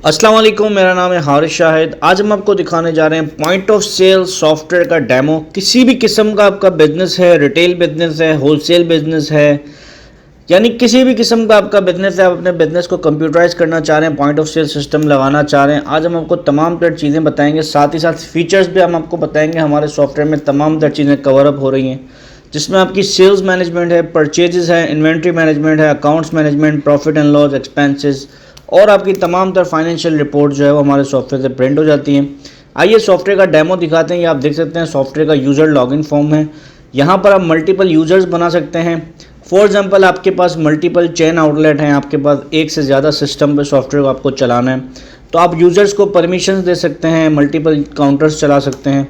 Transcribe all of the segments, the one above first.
अस्सलाम वालेकुम, मेरा नाम है हारिस शाहिद। आज हम आपको दिखाने जा रहे हैं पॉइंट ऑफ सेल सॉफ्टवेयर का डेमो। किसी भी किस्म का आपका बिजनेस है, रिटेल बिजनेस है, होलसेल बिजनेस है, यानी किसी भी किस्म का आपका बिजनेस है, आप अपने बिजनेस को कंप्यूटराइज करना चाह रहे हैं, पॉइंट ऑफ सेल सिस्टम लगाना चाह रहे हैं, आज हम आपको तमाम तर चीज़ें बताएंगे। साथ ही साथ फीचर्स भी हम आपको बताएंगे। हमारे सॉफ्टवेयर में तमाम तर चीज़ें कवर अप हो रही हैं, जिसमें आपकी सेल्स मैनेजमेंट है, परचेजेस है, इन्वेंट्री मैनेजमेंट है, accounts management, profit and loss, expenses और आपकी तमाम तर फाइनेंशियल रिपोर्ट जो है वो हमारे सॉफ्टवेयर से प्रिंट हो जाती हैं। आइए सॉफ्टवेयर का डेमो दिखाते हैं। ये आप देख सकते हैं सॉफ्टवेयर का यूज़र लॉगिन फॉर्म है। यहाँ पर आप मल्टीपल यूज़र्स बना सकते हैं। फॉर एग्जांपल आपके पास मल्टीपल चेन आउटलेट हैं, आपके पास एक से ज़्यादा सिस्टम पे सॉफ्टवेयर को आपको चलाना है, तो आप यूज़र्स को परमिशंस दे सकते हैं, मल्टीपल काउंटर्स चला सकते हैं।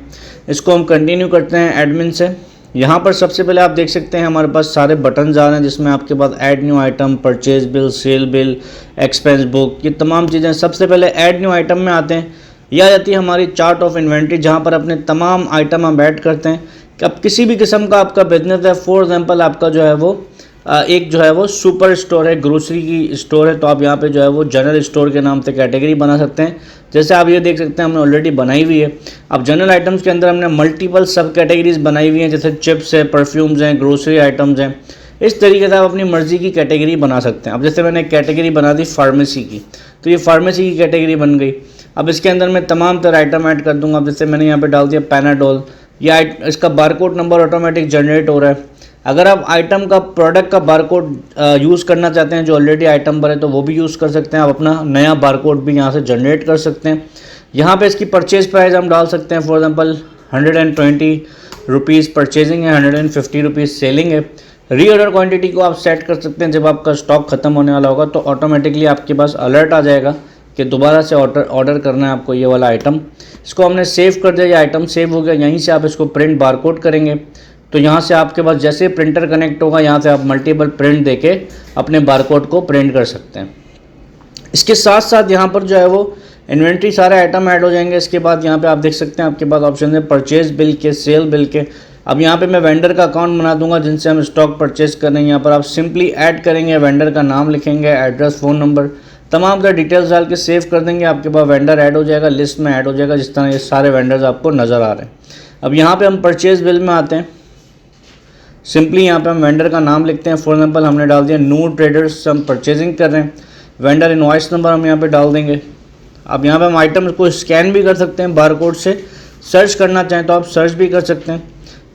इसको हम कंटिन्यू करते हैं एडमिन से। यहाँ पर सबसे पहले आप देख सकते हैं हमारे पास सारे बटन्स आ रहे हैं, जिसमें आपके पास add new item, purchase bill, sale bill, expense book, ये तमाम चीज़ें। सबसे पहले ऐड न्यू आइटम में आते हैं। यह आती है हमारी चार्ट ऑफ इन्वेंट्री, जहाँ पर अपने तमाम आइटम हम ऐड करते हैं कि अब किसी भी किस्म का आपका बिजनेस है। फॉर एग्जांपल आपका जो है वो एक जो है वो सुपर स्टोर है, ग्रोसरी की स्टोर है, तो आप यहाँ पे जो है वो जनरल स्टोर के नाम से कैटेगरी बना सकते हैं। जैसे आप ये देख सकते हैं हमने ऑलरेडी बनाई हुई है। अब जनरल आइटम्स के अंदर हमने मल्टीपल सब कैटेगरीज बनाई हुई हैं, जैसे चिप्स है, परफ्यूम्स हैं, ग्रोसरी आइटम्स हैं। इस तरीके से आप अपनी मर्ज़ी की कैटेगरी बना सकते हैं। अब जैसे मैंने कैटेगरी बना दी फार्मेसी की, तो ये फार्मेसी की कैटेगरी बन गई। अब इसके अंदर मैं तमाम तरह आइटम ऐड कर दूंगा। अब जैसे मैंने यहाँ पे डाल दिया पैनाडोल, या इसका बारकोड नंबर ऑटोमेटिक जनरेट हो रहा है। अगर आप आइटम का, प्रोडक्ट का बारकोड यूज़ करना चाहते हैं जो ऑलरेडी आइटम पर है, तो वो भी यूज़ कर सकते हैं। आप अपना नया बारकोड भी यहाँ से जनरेट कर सकते हैं। यहाँ पे इसकी परचेज प्राइस हम डाल सकते हैं। फॉर एग्जांपल 120 रुपीज़ परचेजिंग है, 150 रुपीज़ सेलिंग है। रीऑर्डर क्वांटिटी को आप सेट कर सकते हैं। जब आपका स्टॉक खत्म होने वाला होगा तो ऑटोमेटिकली आपके पास अलर्ट आ जाएगा कि दोबारा से ऑर्डर करना है आपको ये वाला आइटम। इसको हमने सेव कर दिया, ये आइटम सेव हो गया। यहीं से आप इसको प्रिंट बारकोड करेंगे, तो यहाँ से आपके पास जैसे प्रिंटर कनेक्ट होगा, यहाँ से आप मल्टीपल प्रिंट देके अपने बारकोड को प्रिंट कर सकते हैं। इसके साथ साथ यहाँ पर जो है वो इन्वेंट्री सारे आइटम ऐड हो जाएंगे। इसके बाद यहाँ पे आप देख सकते हैं आपके पास ऑप्शन है परचेज बिल के, सेल बिल के। अब यहाँ पे मैं वेंडर का अकाउंट बना दूंगा जिनसे हम स्टॉक परचेज कर रहे हैं। यहाँ पर आप सिंपली ऐड करेंगे, वेंडर का नाम लिखेंगे, एड्रेस, फ़ोन नंबर, तमाम का डिटेल्स डाल के सेव कर देंगे। आपके पास वेंडर ऐड हो जाएगा, लिस्ट में ऐड हो जाएगा, जिस तरह ये सारे वेंडर्स आपको नज़र आ रहे हैं। अब यहाँ पर हम परचेज बिल में आते हैं। सिंपली यहाँ पे हम वेंडर का नाम लिखते हैं। फॉर एग्जांपल हमने डाल दिया न्यू ट्रेडर्स, हम परचेजिंग कर रहे हैं। वेंडर इनवॉइस नंबर हम यहाँ पे डाल देंगे। अब यहाँ पे हम आइटम को स्कैन भी कर सकते हैं बारकोड से। सर्च करना चाहें तो आप सर्च भी कर सकते हैं।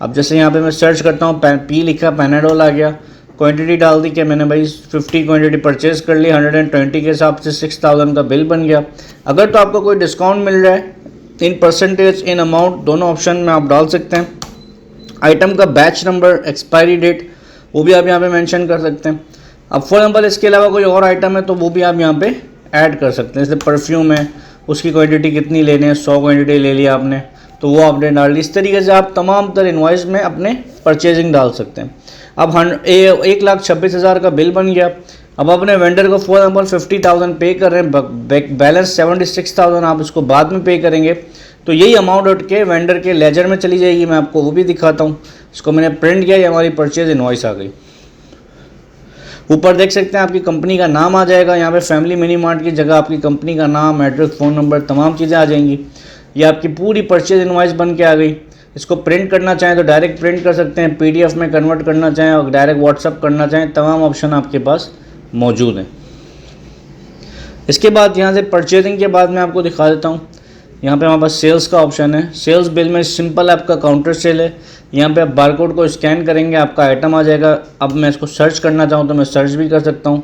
अब जैसे यहाँ पे मैं सर्च करता हूँ, पी लिखा, पैनाडोल आ गया। क्वान्टिटी डाल दी कि मैंने भाई 50 क्वान्टिटी परचेज़ कर ली, 120 के हिसाब से 6000 का बिल बन गया। अगर तो आपको कोई डिस्काउंट मिल रहा है, इन परसेंटेज, इन अमाउंट, दोनों ऑप्शन में आप डाल सकते हैं। आइटम का बैच नंबर, एक्सपायरी डेट, वो भी आप यहाँ पे मेंशन कर सकते हैं। अब फॉर एग्जांपल इसके अलावा कोई और आइटम है तो वो भी आप यहाँ पे ऐड कर सकते हैं। जैसे परफ्यूम है, उसकी क्वांटिटी कितनी लेनी है, 100 क्वांटिटी ले लिया आपने, तो वो आपने डाल दी। इस तरीके से आप तमाम तरह इन्वॉइस में अपने परचेजिंग डाल सकते हैं। अब 1,26,000 का बिल बन गया। अब अपने वेंडर को फॉर एग्जाम्पल 50,000 पे कर रहे हैं, बैलेंस 76,000 आप इसको बाद में पे करेंगे, तो यही अमाउंट उठ के वेंडर के लेजर में चली जाएगी। मैं आपको वो भी दिखाता हूँ। इसको मैंने प्रिंट किया, ये हमारी परचेज इनवॉइस आ गई। ऊपर देख सकते हैं आपकी कंपनी का नाम आ जाएगा। यहाँ पे फैमिली मिनी मार्ट की जगह आपकी कंपनी का नाम, एड्रेस, फ़ोन नंबर, तमाम चीज़ें आ जाएंगी। ये आपकी पूरी परचेज इनवॉइस बन के आ गई। इसको प्रिंट करना चाहें तो डायरेक्ट प्रिंट कर सकते हैं, PDF में कन्वर्ट करना चाहें और डायरेक्ट व्हाट्सअप करना चाहें, तमाम ऑप्शन आपके पास मौजूद हैं। इसके बाद यहाँ से परचेजिंग के बाद मैं आपको दिखा देता हूँ। यहाँ पे हमारे पास सेल्स का ऑप्शन है। सेल्स बिल में सिंपल आपका काउंटर सेल है। यहाँ पे आप बारकोड को स्कैन करेंगे, आपका आइटम आ जाएगा। अब मैं इसको सर्च करना चाहूँ तो मैं सर्च भी कर सकता हूँ।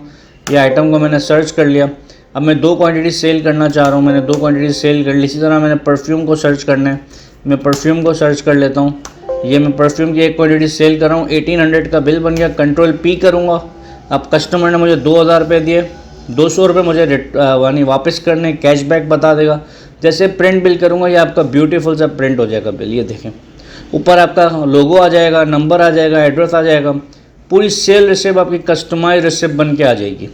ये आइटम को मैंने सर्च कर लिया। अब मैं 2 क्वांटिटी सेल करना चाह रहा हूँ, मैंने 2 क्वांटिटी सेल कर ली। इसी तरह मैंने परफ्यूम को सर्च करना है, मैं परफ्यूम को सर्च कर लेता हूँ। ये मैं परफ्यूम की 1 क्वांटिटी सेल कर रहा हूँ, 1800 का बिल बन गया। कंट्रोल P करूँगा। अब कस्टमर ने मुझे 2000 रुपये दिए, 200 रुपये मुझे यानी वापस करने, कैशबैक बता देगा। जैसे प्रिंट बिल करूँगा, ये आपका ब्यूटीफुल सा प्रिंट हो जाएगा बिल। ये देखें, ऊपर आपका लोगो आ जाएगा, नंबर आ जाएगा, एड्रेस आ जाएगा। पूरी सेल रिसिप्ट आपकी कस्टमाइज रिसिप्ट बन के आ जाएगी।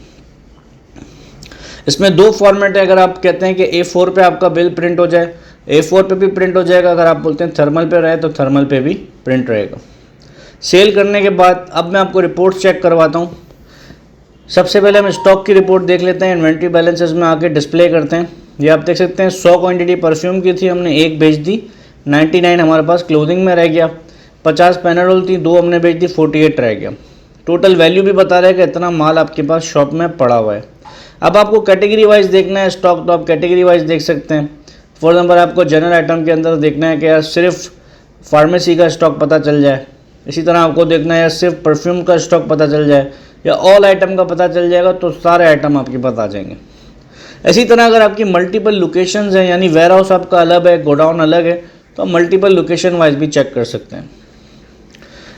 इसमें 2 फॉर्मेट है। अगर आप कहते हैं कि A4 पे आपका बिल प्रिंट हो जाए, A4 पे भी प्रिंट हो जाएगा। अगर आप बोलते हैं थर्मल पे रहे, तो थर्मल पे भी प्रिंट रहेगा। सेल करने के बाद अब मैं आपको रिपोर्ट चेक करवाता हूँ। सबसे पहले हम स्टॉक की रिपोर्ट देख लेते हैं, इन्वेंट्री बैलेंसेस में आके डिस्प्ले करते हैं। ये आप देख सकते हैं 100 क्वांटिटी परफ्यूम की थी, हमने एक बेच दी, 99 हमारे पास क्लोजिंग में रह गया। 50 पैनाडोल थी, 2 हमने बेच दी, 48 रह गया। टोटल वैल्यू भी बता रहा है कि इतना माल आपके पास शॉप में पड़ा हुआ है। अब आपको कैटेगरी वाइज देखना है स्टॉक, तो आप कैटेगरी वाइज देख सकते हैं। फॉर एग्जाम्पल आपको जनरल आइटम के अंदर देखना है कि यार सिर्फ फार्मेसी का स्टॉक पता चल जाए, इसी तरह आपको देखना है यार सिर्फ परफ्यूम का स्टॉक पता चल जाए या ऑल आइटम का पता चल जाएगा, तो सारे आइटम आपके पास आ जाएंगे। इसी तरह अगर आपकी मल्टीपल लोकेशंस हैं, यानी वेयर हाउस आपका अलग है, गोडाउन अलग है, तो आप मल्टीपल लोकेशन वाइज भी चेक कर सकते हैं।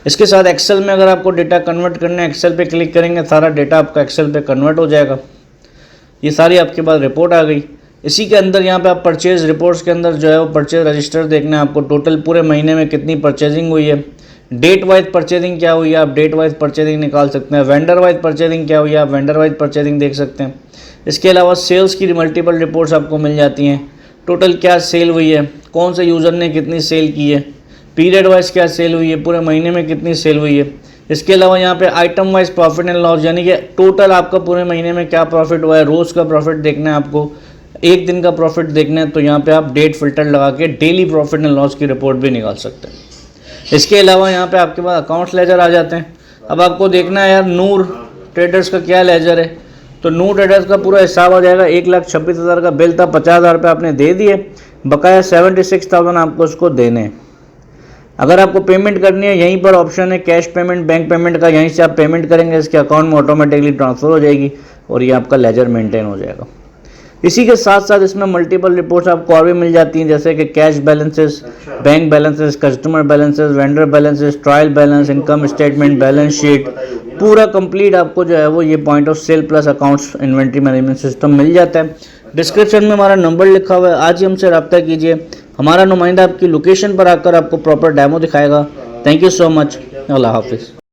इसके साथ एक्सेल में अगर आपको डेटा कन्वर्ट करना है, एक्सेल पे क्लिक करेंगे, सारा डेटा आपका एक्सेल पे कन्वर्ट हो जाएगा। ये सारी आपके पास रिपोर्ट आ गई। इसी के अंदर यहाँ पे आप परचेज रिपोर्ट्स के अंदर जो है वो परचेज रजिस्टर देखना है आपको, टोटल पूरे महीने में कितनी परचेजिंग हुई है, डेट वाइज परचेजिंग क्या हुई है, आप डेट वाइज परचेजिंग निकाल सकते हैं। वेंडर वाइज परचेजिंग क्या हुई है, आप वेंडर वाइज परचेजिंग देख सकते हैं। इसके अलावा सेल्स की मल्टीपल रिपोर्ट्स आपको मिल जाती हैं, टोटल क्या सेल हुई है, कौन से यूज़र ने कितनी सेल की है, पीरियड वाइज क्या सेल हुई है, पूरे महीने में कितनी सेल हुई है। इसके अलावा यहाँ पे item wise profit and loss, यानी कि टोटल आपका पूरे महीने में क्या प्रॉफिट हुआ है, रोज़ का प्रॉफिट देखना है आपको, एक दिन का प्रॉफिट देखना है, तो यहाँ पे आप डेट फिल्टर लगा के डेली प्रॉफिट एंड लॉस की रिपोर्ट भी निकाल सकते हैं। इसके अलावा यहाँ पे आपके पास अकाउंट्स लेजर आ जाते हैं। अब आपको देखना है यार नूर ट्रेडर्स का क्या लेजर है, तो नूर ट्रेडर्स का पूरा हिसाब आ जाएगा। 1,26,000 का बिल था, 50,000 रुपये आपने दे दिए, बकाया 76,000 आपको उसको देने हैं। अगर आपको पेमेंट करनी है, यहीं पर ऑप्शन है कैश पेमेंट, बैंक पेमेंट का, यहीं से आप पेमेंट करेंगे, इसके अकाउंट में ऑटोमेटिकली ट्रांसफ़र हो जाएगी और ये आपका लेजर मेंटेन हो जाएगा। इसी के साथ साथ इसमें मल्टीपल रिपोर्ट्स आपको और भी मिल जाती हैं, जैसे कि cash balances, bank balances, customer balances, vendor balances, trial balance, income statement, balance sheet, पूरा कंप्लीट आपको जो है वो ये point of sale plus accounts inventory management system मिल जाता है। डिस्क्रिप्शन में हमारा नंबर लिखा हुआ है, आज ही हमसे रब्ता कीजिए। हमारा नुमाइंदा आपकी लोकेशन पर आकर आपको प्रॉपर डेमो दिखाएगा। Thank you so much. अल्लाह हाफिज़।